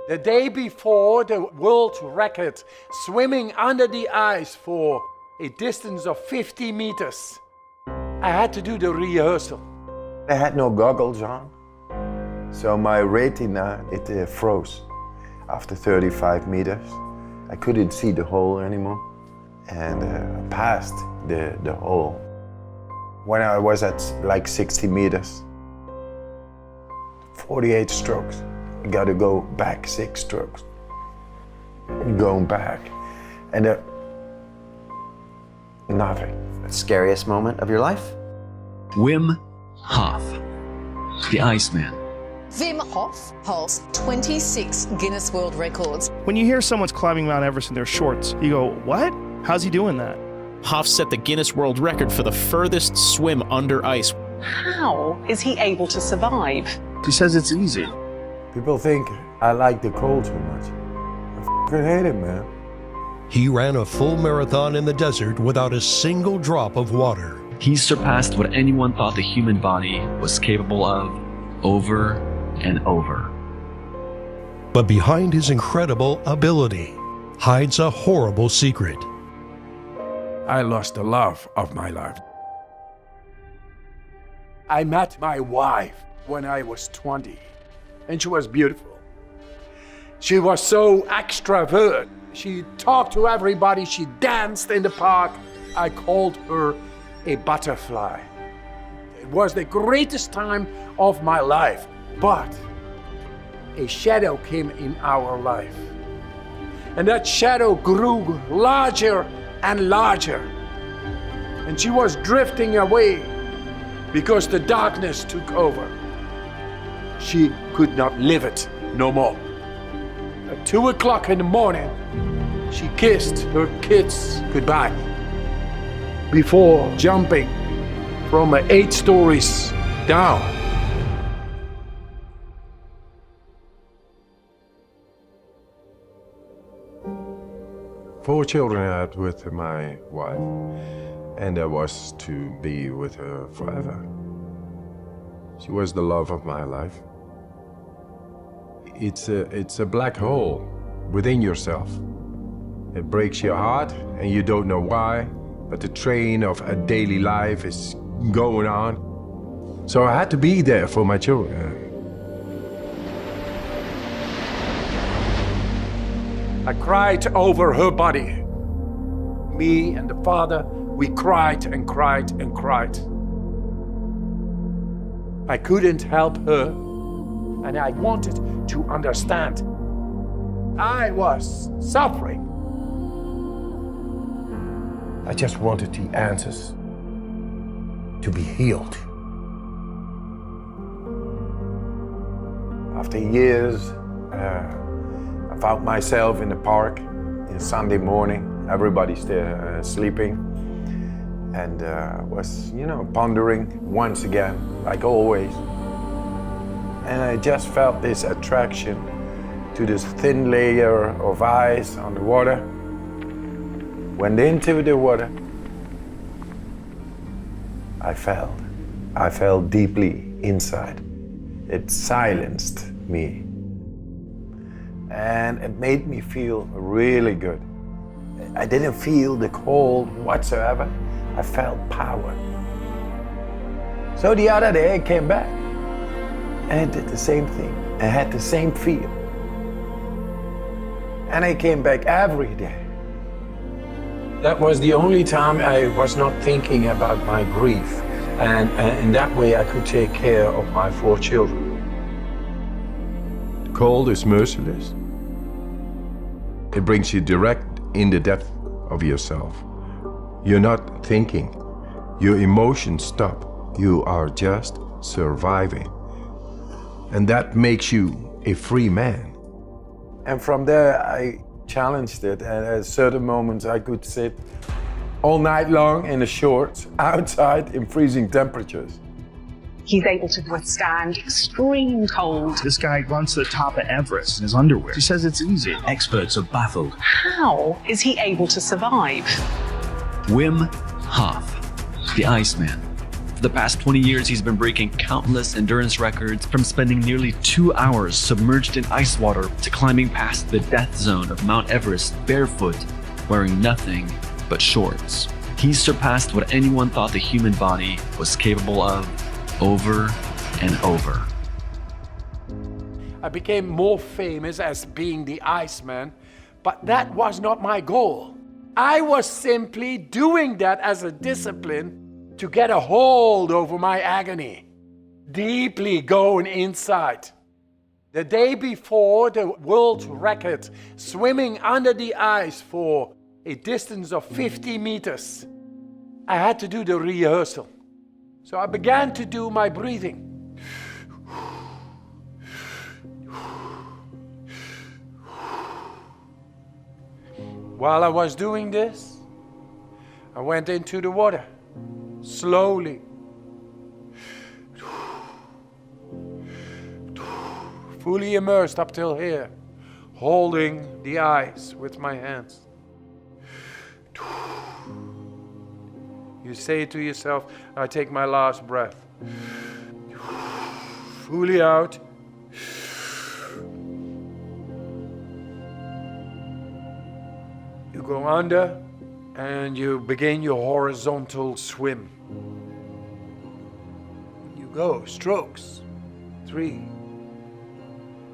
The day before the world record, swimming under the ice for a distance of 50 meters, I had to do the rehearsal. I had no goggles on, so my retina, it froze after 35 meters. I couldn't see the hole anymore, and I passed the hole. When I was at like 60 meters, 48 strokes. I got to go back 6 strokes. Going back, and nothing. Scariest moment of your life? Wim Hof, the Iceman. Wim Hof holds 26 Guinness World Records. When you hear someone's climbing Mount Everest in their shorts, you go, what? How's he doing that? Hof set the Guinness World Record for the furthest swim under ice. How is he able to survive? He says it's easy. People think I like the cold too much. I f***ing hate it, man. He ran a full marathon in the desert without a single drop of water. He surpassed what anyone thought the human body was capable of over and over. But behind his incredible ability hides a horrible secret. I lost the love of my life. I met my wife when I was 20, and she was beautiful. She was so extrovert. She talked to everybody, she danced in the park. I called her a butterfly. It was the greatest time of my life, but a shadow came in our life. And that shadow grew larger and larger. And she was drifting away because the darkness took over. She could not live it no more. At 2 o'clock in the morning, she kissed her kids goodbye before jumping from 8 stories down. Four children I had with my wife, and I was to be with her forever. She was the love of my life. It's a black hole within yourself. It breaks your heart, and you don't know why, but the train of a daily life is going on. So I had to be there for my children. I cried over her body. Me and the father, we cried and cried and cried. I couldn't help her, and I wanted to understand. I was suffering. I just wanted the answers to be healed. After years, I found myself in the park in Sunday morning. Everybody's still sleeping, and was, pondering once again, like always. And I just felt this attraction to this thin layer of ice on the water. Went into the water. I fell deeply inside. It silenced me. And it made me feel really good. I didn't feel the cold whatsoever. I felt power. So the other day I came back and I did the same thing. I had the same feel. And I came back every day. That was the only time I was not thinking about my grief. And in that way I could take care of my 4 children. Cold is merciless. It brings you direct in the depth of yourself. You're not thinking. Your emotions stop. You are just surviving. And that makes you a free man. And from there I challenged it, and at certain moments I could sit all night long in the shorts outside in freezing temperatures. He's able to withstand extreme cold. This guy runs to the top of Everest in his underwear. He says it's easy. Experts are baffled. How is he able to survive? Wim Hof, the Iceman. For the past 20 years, he's been breaking countless endurance records, from spending nearly 2 hours submerged in ice water to climbing past the death zone of Mount Everest barefoot, wearing nothing but shorts. He's surpassed what anyone thought the human body was capable of over and over. I became more famous as being the Iceman, but that was not my goal. I was simply doing that as a discipline to get a hold over my agony, deeply going inside. The day before the world record, swimming under the ice for a distance of 50 meters, I had to do the rehearsal. So I began to do my breathing. While I was doing this, I went into the water, slowly. Fully immersed up till here, holding the ice with my hands. You say to yourself, I take my last breath. Fully out. You go under and you begin your horizontal swim. You go, strokes. 3,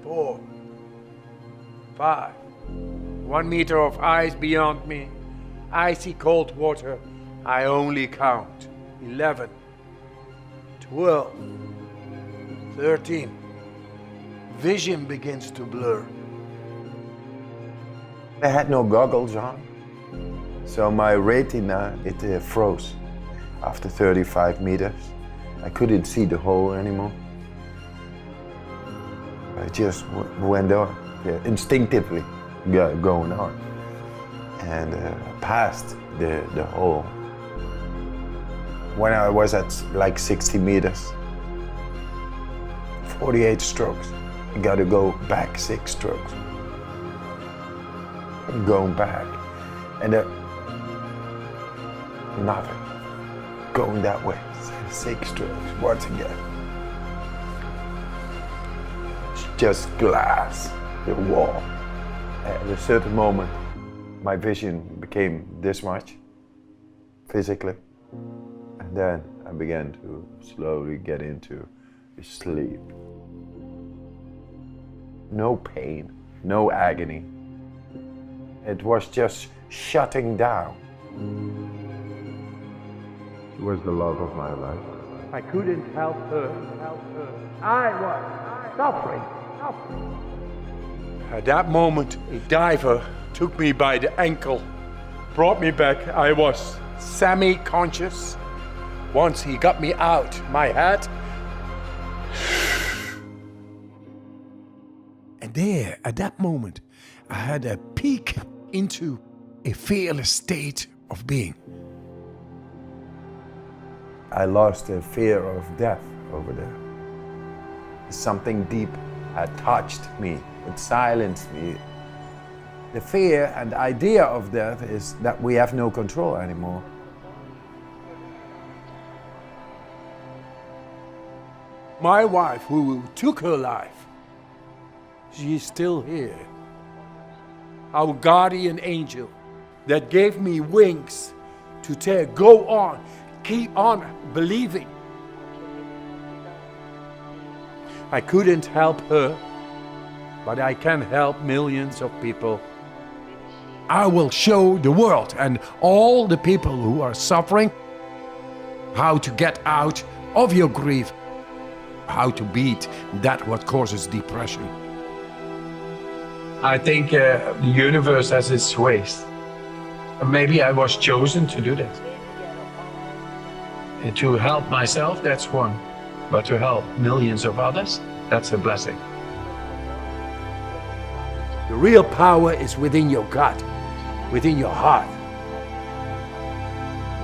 4, 5. 1 meter of ice beyond me. Icy cold water. I only count 11, 12, 13. Vision begins to blur. I had no goggles on, so my retina, it froze after 35 meters. I couldn't see the hole anymore. I just went on, instinctively going on, and passed the hole. When I was at like 60 meters, 48 strokes, I got to go back 6 strokes. Going back, and nothing. Going that way, 6 strokes once again. It's just glass, the wall. At a certain moment, my vision became this much, physically, and then I began to slowly get into sleep. No pain, no agony. It was just shutting down. She was the love of my life. I couldn't help her. I was suffering. At that moment, a diver took me by the ankle, brought me back. I was semi-conscious. Once he got me out, my head. And there, at that moment, I had a peek into a fearless state of being. I lost the fear of death over there. Something deep had touched me, it silenced me. The fear and idea of death is that we have no control anymore. My wife, who took her life, she's still here. Our guardian angel that gave me wings to go on, keep on believing. I couldn't help her, but I can help millions of people. I will show the world and all the people who are suffering how to get out of your grief, how to beat that what causes depression. I think the universe has its ways. Maybe I was chosen to do that. And to help myself, that's one. But to help millions of others, that's a blessing. The real power is within your gut, within your heart.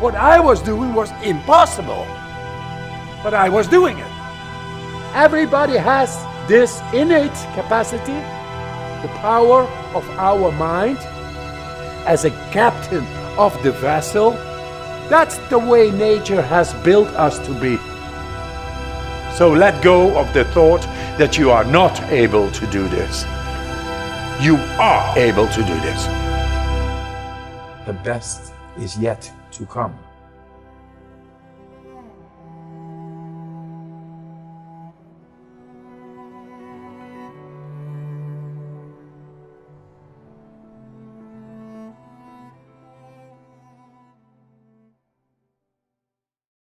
What I was doing was impossible, but I was doing it. Everybody has this innate capacity, the power of our mind as a captain of the vessel That's the way nature has built us to be. So let go of the thought that you are not able to do this. You are able to do this. The best is yet to come.